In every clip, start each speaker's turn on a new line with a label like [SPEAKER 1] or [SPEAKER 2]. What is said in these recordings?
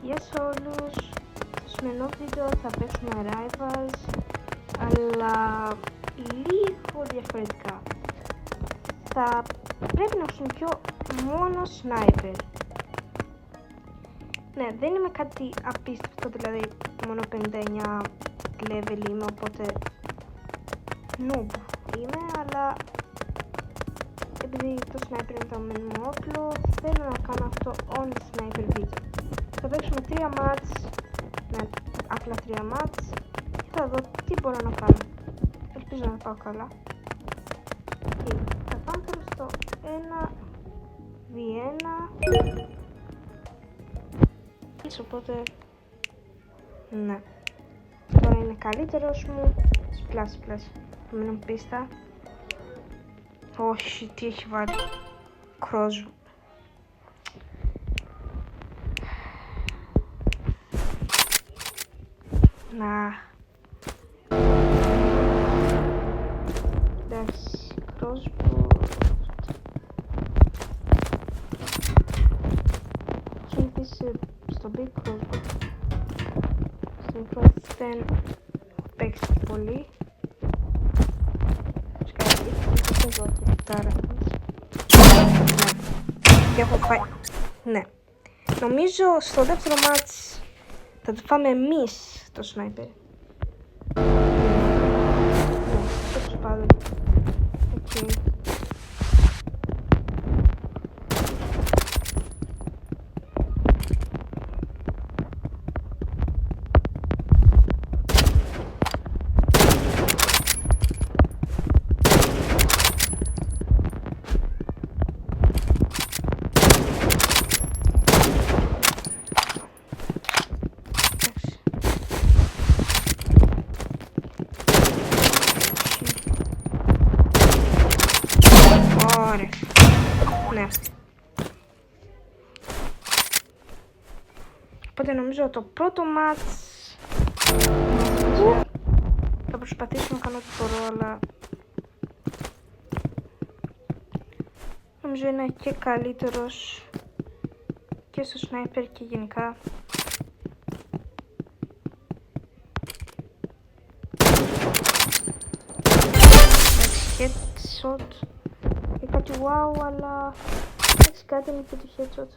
[SPEAKER 1] Γεια σε όλους, στο σημερινό βίντεο θα παίξουμε Rivals, αλλά λίγο διαφορετικά. Θα πρέπει να χρησιμοποιώ μόνο sniper. Ναι, δεν είμαι κάτι απίστευτο, δηλαδή μόνο 59 level είμαι, οπότε noob είμαι, αλλά επειδή το sniper είναι το μεν μου όπλο, θέλω να κάνω αυτό on sniper video. Θα παίξουμε 3 mats, ναι, απλά 3 mats και θα δω τι μπορώ να κάνω. Ελπίζω να πάω καλά. Και θα πάμε τώρα στο 1v1. Οπότε, ναι, τώρα είναι καλύτερος μου. Σπλάς, θα μείνω πίστα. Όχι, τι έχει βάλει. Κρόζου. Να. Εντάξει, κρόζου. Και επίσης στο big crossover. Στην πρώτη δεν έχω παίξει πολύ. Και έχω πάει. Ναι. Νομίζω στο δεύτερο μάτς θα το φάμε εμείς το sniper. Τέλος πάντων. Okay. Ναι. Οπότε νομίζω το πρώτο μάτς θα προσπαθήσω να κάνω ό,τι μπορώ, αλλά νομίζω είναι και καλύτερος και στο sniper και γενικά. Headshot και κάτι wow, αλλά έτσι κάτι είναι και το headshot.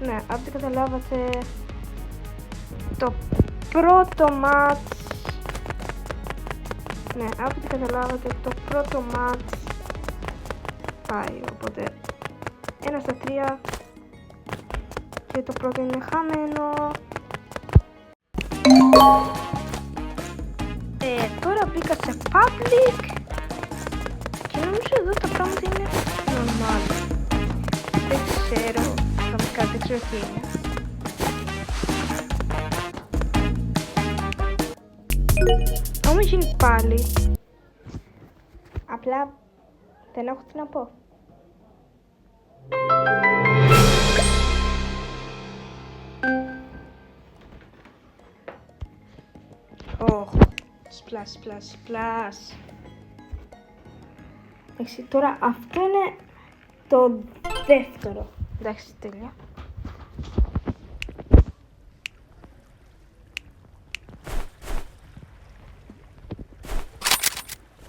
[SPEAKER 1] Ναι, από ό,τι καταλάβατε, το πρώτο μάτς, ναι, από ό,τι καταλάβατε, το πρώτο μάτς πάει, οπότε 1-3 και το πρώτο είναι χαμένο. Τώρα μπήκα σε public και νομίζω εδώ τα πράγματα είναι normal. Δεν ξέρω. Δεν ξέρω τι είναι. Όμως γίνει πάλι. Απλά δεν έχω τι να πω. Σπλάς. Εντάξει, τώρα αυτό είναι το δεύτερο. Εντάξει, τέλεια.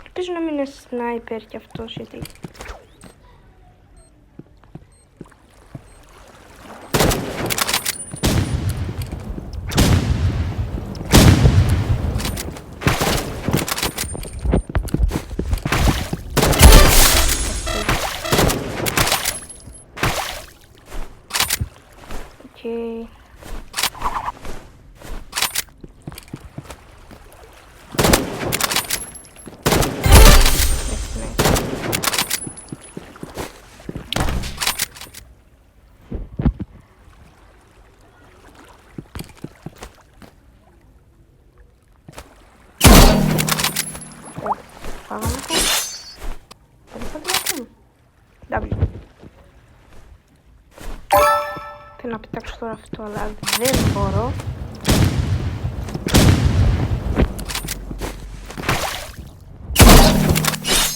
[SPEAKER 1] Ελπίζω να μην είναι sniper κι αυτός, γιατί okay. αλλάξω τώρα αυτό, αλλά δεν μπορώ.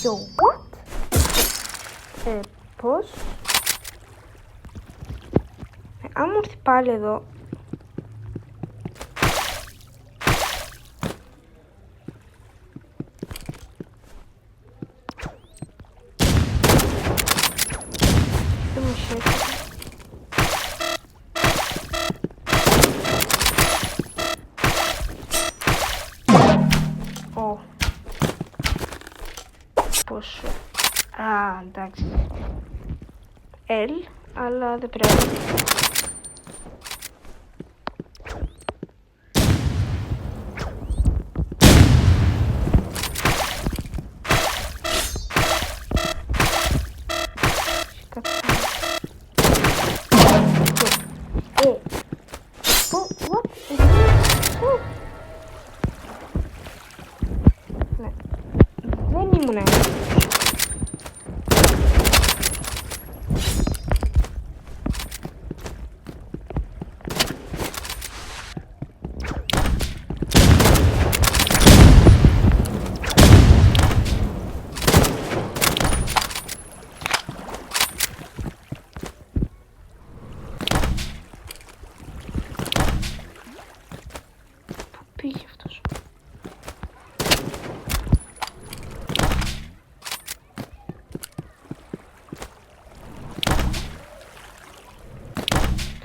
[SPEAKER 1] Yo, what? Πώς? Αν μου έρθει πάλι εδώ. Δεν μου σχέση. Ω. Πόσο. Α, εντάξει. L, αλλά δεν πρέπει. Δεν ήμουν Πού πήγε αυτός?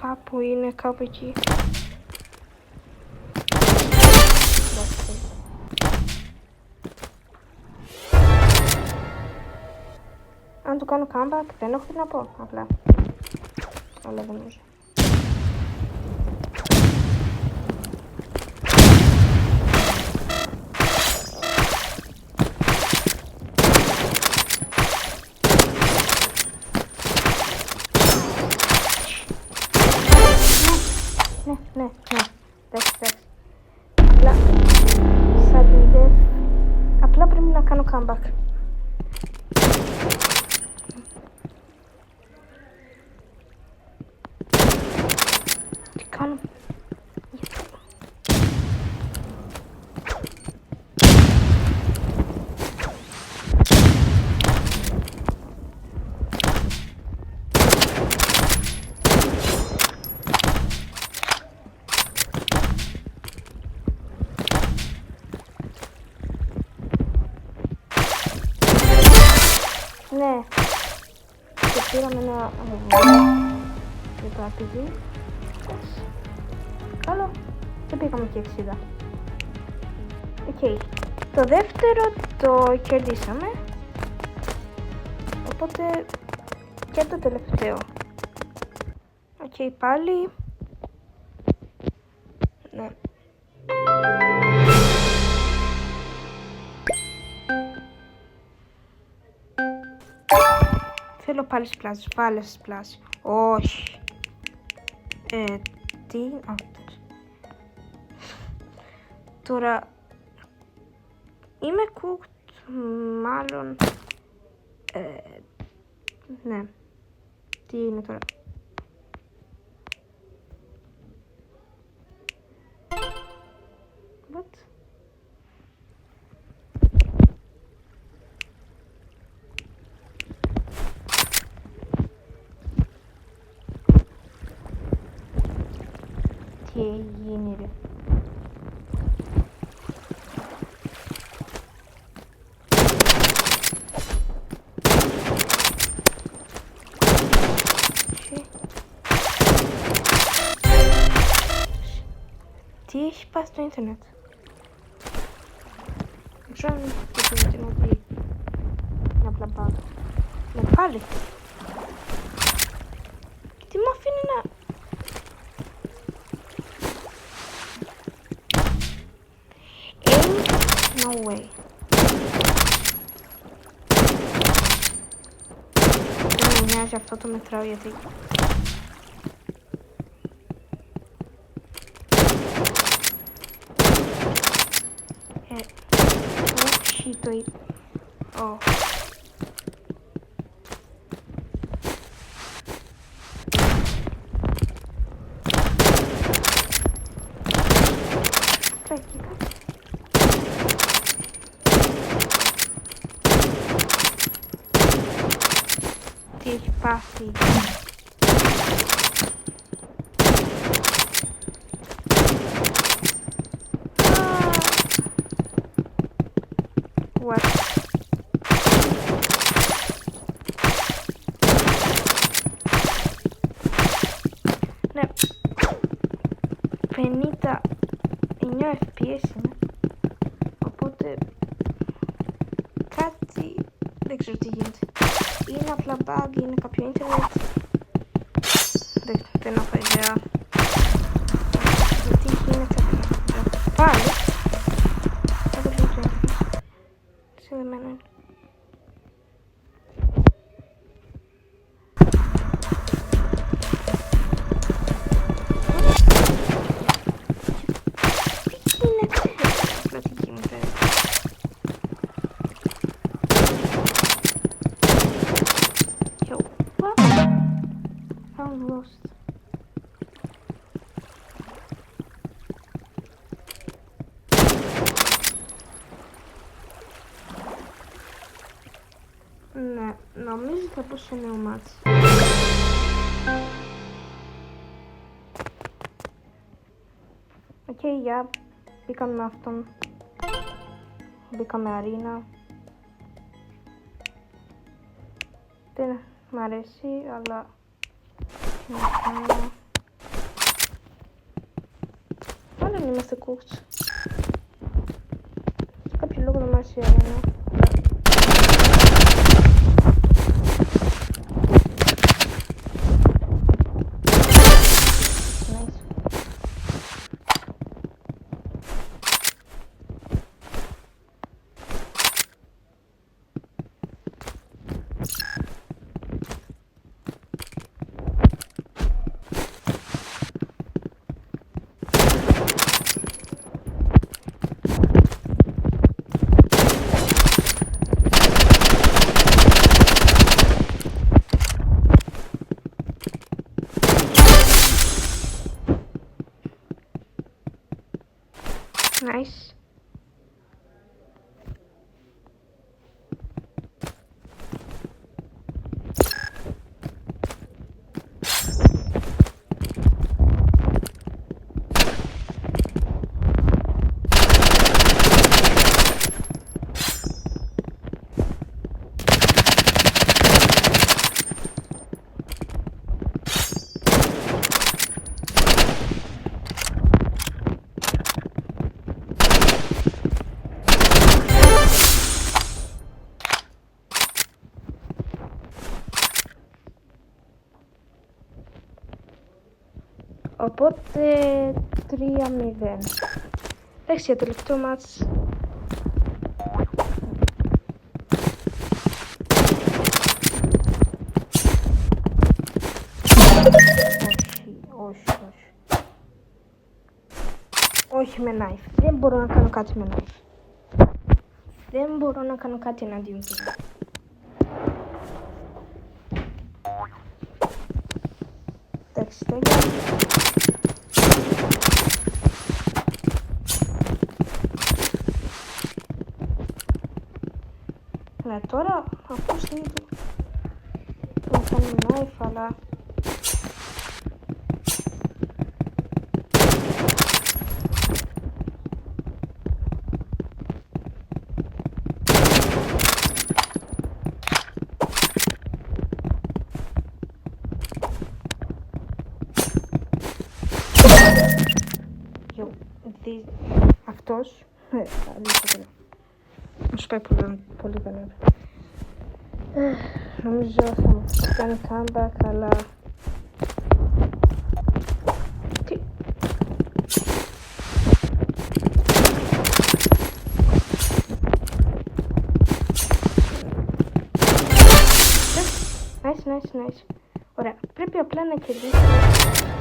[SPEAKER 1] Κάπου είναι, κάπου εκεί. Αν του κάνω comeback, δεν έχω τι να πω, απλά. Αλλά δεν νομίζω. Ναι. Εντάξει. Απλά πρέπει να κάνω comeback. Τι κάνω? Ναι. Και πήραμε ένα αγωγό για το RPG. Καλό. Και πήγαμε και 60. Οκ. Το δεύτερο το κερδίσαμε. Οπότε και το τελευταίο. Οκ, πάλι. Ναι. Θέλω πάλι σπλάζ, βάλε σπλάζ. Όχι. Τι είναι αυτές? Τώρα είμαι cooked, μάλλον. Ναι. Τι είναι τώρα? What? Τι έγινε ρε? Τι έχει πάθει το ίντερνετ? Δεν ξέρω αν έχει την ότι είναι απλά bug. Ναι, πάλι. Τι μου αφήνει να... No way. Δεν με νοιάζει, αυτό το μετράω γιατί... Όχι το είπα. πάθει. What? Ναι, 59 FPS είναι, οπότε κάτι δεν ξέρω τι γίνεται. Είναι απλά bug, είναι κάποιο ίντερνετ, δεν έχω ιδέα γιατί γίνεται πάλι. Θα το λίγο το ίντερνετ συνδεμένο είναι. Ναι, νομίζω θα πω σε νέο μάτς. Οκ, για μπήκαμε με αυτόν. Μπήκαμε αρίνα. Δεν μ' αρέσει, αλλά πάλι δεν είμαστε cooked. Για κάποιο λόγο δεν μ' αρέσει η αρίνα. Nice. Οπότε 3-0. Εντάξει, για τελευταίο μάτς. Όχι με knife. Δεν μπορώ να κάνω κάτι με knife. Δεν μπορώ να κάνω κάτι εναντίον του. Εντάξει, τέλεια. Ναι, τώρα ακούστε να κάνουμε knife, αλλά αυτός μου σπάει πολύ καλά. Νομίζω θα μου κάνει comeback, αλλά τι nice. Ωραία, πρέπει απλά να κερδίσω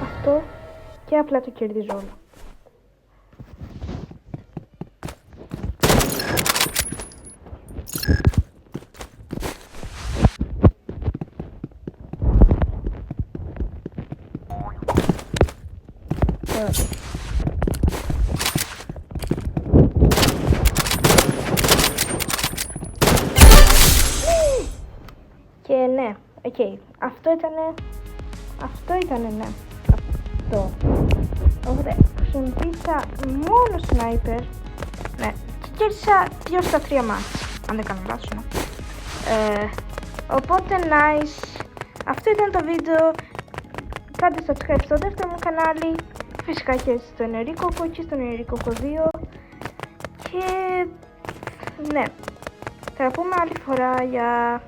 [SPEAKER 1] αυτό και απλά το κερδίζω όλο. Και ναι, Οκ. Αυτό ήτανε, ναι. Αυτό. Ωραία. Χρησιμοποίησα μόνο sniper. Ναι. Και κέρδισα 2 στα 3 μάτς. Αν δεν κάνω λάθος, ναι. Οπότε, nice. Αυτό ήταν το βίντεο. Κάντε subscribe στο δεύτερο μου κανάλι. Φυσικά και στον Enrico και στον Enrico 2. Και ναι. Θα τα πούμε άλλη φορά. Για